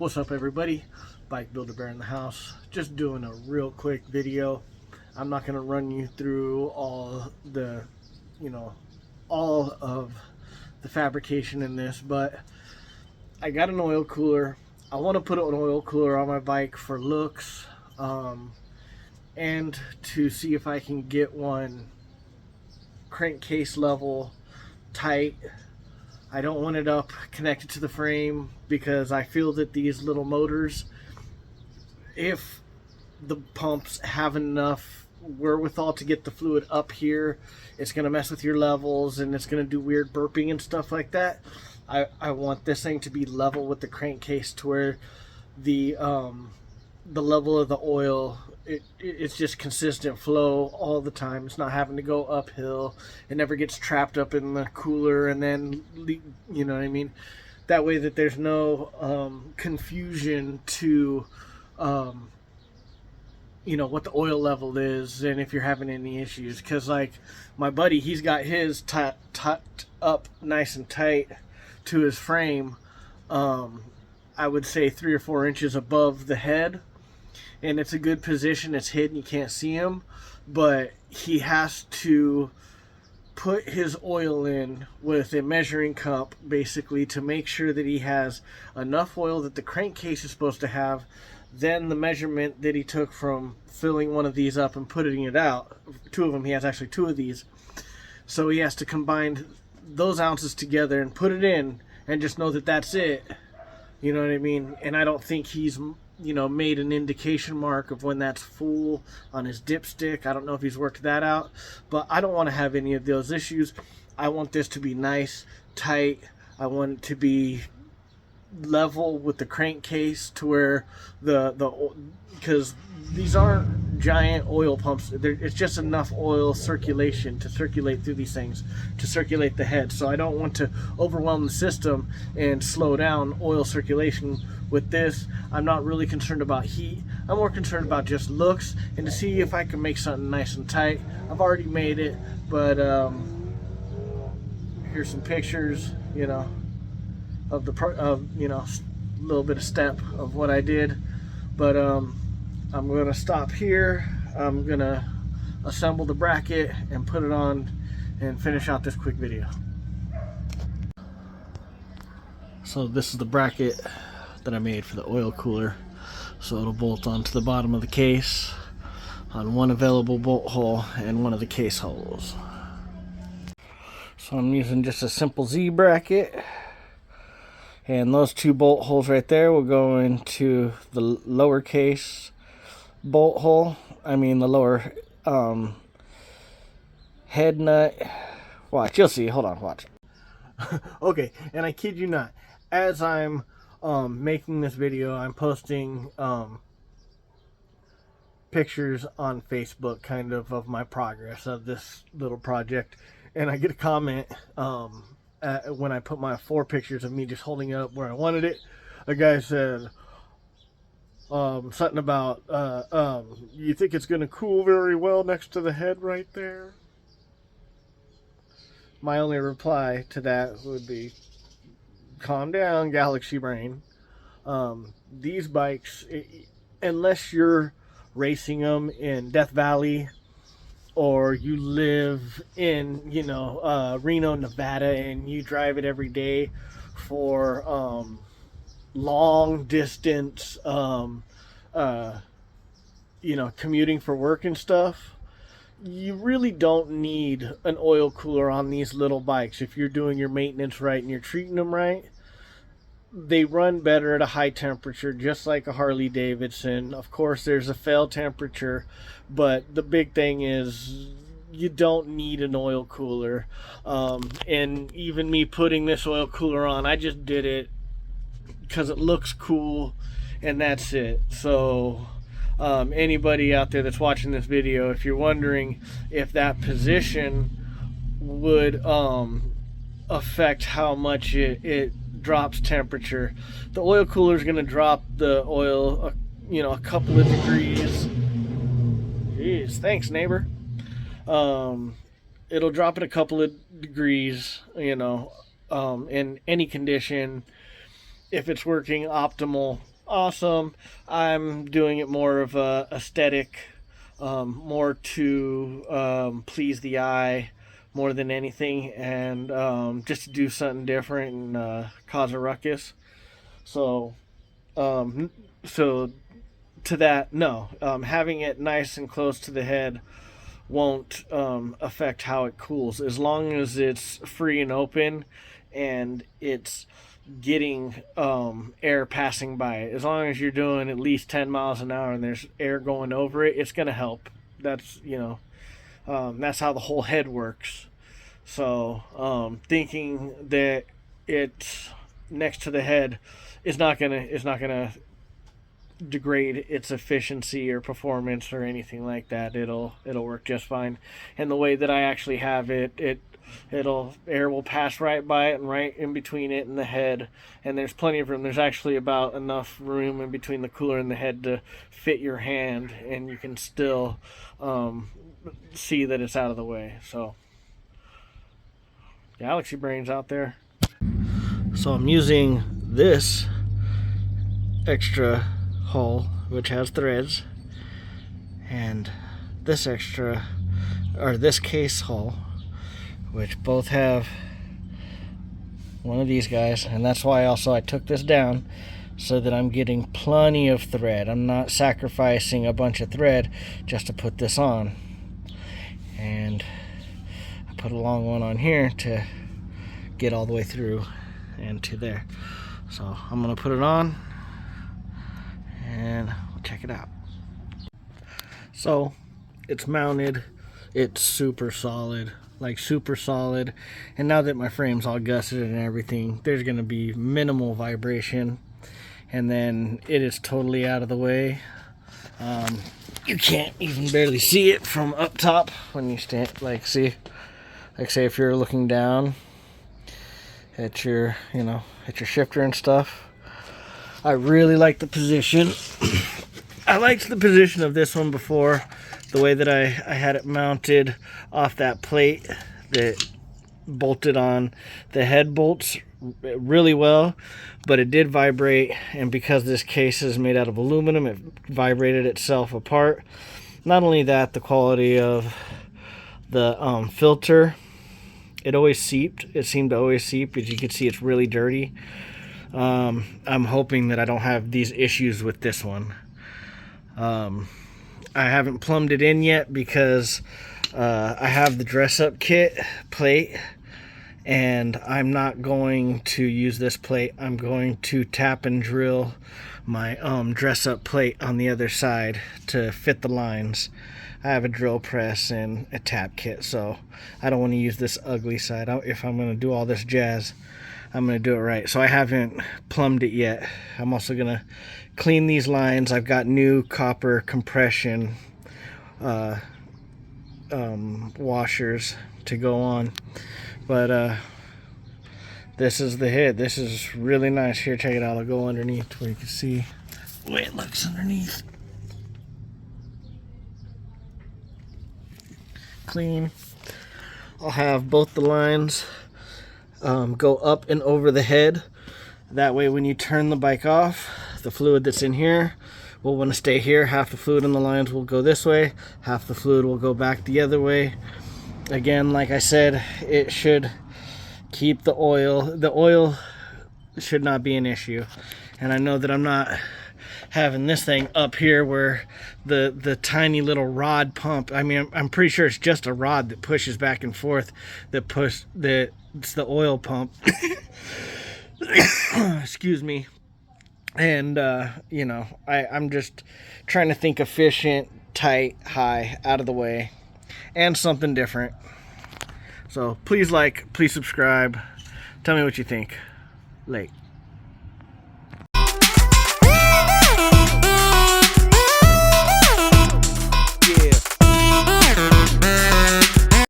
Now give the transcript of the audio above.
What's up, everybody? Bike Builder Bear in the house. Just doing a real quick video. I'm not going to run you through all of the fabrication in this, but I got an oil cooler. I want to put an oil cooler on my bike for looks, and to see if I can get one crankcase level, tight. I don't want it up connected to the frame because I feel that these little motors, if the pumps have enough wherewithal to get the fluid up here, it's going to mess with your levels and it's going to do weird burping and stuff like that. I want this thing to be level with the crankcase to where the level of the oil, it's just consistent flow all the time. It's not having to go uphill. It never gets trapped up in the cooler and then, you know what I mean? That way that there's no confusion to what the oil level is and if you're having any issues. Because like my buddy, he's got his tucked up nice and tight to his frame, I would say 3 or 4 inches above the head, and it's a good position. It's hidden, you can't see him, but he has to put his oil in with a measuring cup basically to make sure that he has enough oil that the crankcase is supposed to have, then the measurement that he took from filling one of these up and putting it out, 2 of them, he has actually 2 of these, so he has to combine those ounces together and put it in and just know that that's it, you know what I mean? And I don't think he's made an indication mark of when that's full on his dipstick. I don't know if he's worked that out, but I don't want to have any of those issues. I want this to be nice, tight. I want it to be level with the crankcase to where because these aren't giant oil pumps. It's just enough oil circulation to circulate through these things, to circulate the head. So I don't want to overwhelm the system and slow down oil circulation with this. I'm not really concerned about heat. I'm more concerned about just looks and to see if I can make something nice and tight. I've already made it, but here's some pictures, of a little bit of step of what I did. But I'm gonna stop here. I'm gonna assemble the bracket and put it on and finish out this quick video. So this is the bracket that I made for the oil cooler. So it'll bolt onto the bottom of the case on one available bolt hole and one of the case holes. So I'm using just a simple Z bracket, and those 2 bolt holes right there will go into the lower case bolt hole. I mean the lower head nut. Watch, you'll see. Hold on, watch. Okay, and I kid you not, as I'm making this video, I'm posting pictures on Facebook kind of my progress of this little project, and I get a comment when I put my 4 pictures of me just holding it up where I wanted it. A guy said something about you think it's gonna cool very well next to the head right there. My only reply to that would be, calm down, Galaxy Brain. These bikes, unless you're racing them in Death Valley or you live in Reno, Nevada, and you drive it every day for long distance commuting for work and stuff, you really don't need an oil cooler on these little bikes. If you're doing your maintenance right and you're treating them right, they run better at a high temperature, just like a Harley Davidson. Of course, there's a fail temperature, but the big thing is you don't need an oil cooler. And even me putting this oil cooler on, I just did it because it looks cool, and that's it. So anybody out there that's watching this video, if you're wondering if that position would affect how much it drops temperature, the oil cooler is going to drop the oil a couple of degrees. Jeez, thanks neighbor. It'll drop it a couple of degrees, in any condition. If it's working optimal, awesome. I'm doing it more of a aesthetic, more to please the eye more than anything, and just to do something different and cause a ruckus. So, um, so to that, no, having it nice and close to the head won't affect how it cools, as long as it's free and open and it's getting air passing by it. As long as you're doing at least 10 miles an hour and there's air going over it, it's going to help. That's, that's how the whole head works. So thinking that it's next to the head is not gonna degrade its efficiency or performance or anything like that. It'll work just fine. And the way that I actually have it'll air will pass right by it and right in between it and the head, and there's plenty of room. There's actually about enough room in between the cooler and the head to fit your hand, and you can still see that it's out of the way. So galaxy brains out there. So I'm using this extra hull, which has threads, and this this case hull, which both have one of these guys, and that's why also I took this down, so that I'm getting plenty of thread. I'm not sacrificing a bunch of thread just to put this on. And I put a long one on here to get all the way through and to there. So I'm gonna put it on and we'll check it out. So it's mounted, it's super solid, like super solid. And now that my frame's all gusseted and everything, there's gonna be minimal vibration, and then it is totally out of the way. You can't even barely see it from up top when you stand, like say if you're looking down at your shifter and stuff. I really like the position. I liked the position of this one before, the way that I had it mounted off that plate that bolted on the head bolts really well, but it did vibrate, and because this case is made out of aluminum, it vibrated itself apart. Not only that, the quality of the filter, it always seeped. It seemed to always seep. As you can see, it's really dirty. I'm hoping that I don't have these issues with this one. I haven't plumbed it in yet because I have the dress-up kit plate, and I'm not going to use this plate. I'm going to tap and drill my dress-up plate on the other side to fit the lines. I have a drill press and a tap kit, so I don't want to use this ugly side. If I'm going to do all this jazz, I'm going to do it right. So I haven't plumbed it yet. I'm also going to clean these lines. I've got new copper compression washers to go on, but this is the head. This is really nice. Here, check it out. I'll go underneath where you can see the way it looks underneath. Clean. I'll have both the lines go up and over the head. That way when you turn the bike off, the fluid that's in here will want to stay here. Half the fluid in the lines will go this way, half the fluid will go back the other way. Again, like I said, it should keep the oil. The oil should not be an issue. And I know that I'm not having this thing up here where the tiny little rod pump, I mean, I'm pretty sure it's just a rod that pushes back and forth, it's the oil pump. Excuse me. And I'm just trying to think efficient, tight, high, out of the way, and something different. So please like, please subscribe, tell me what you think. Late.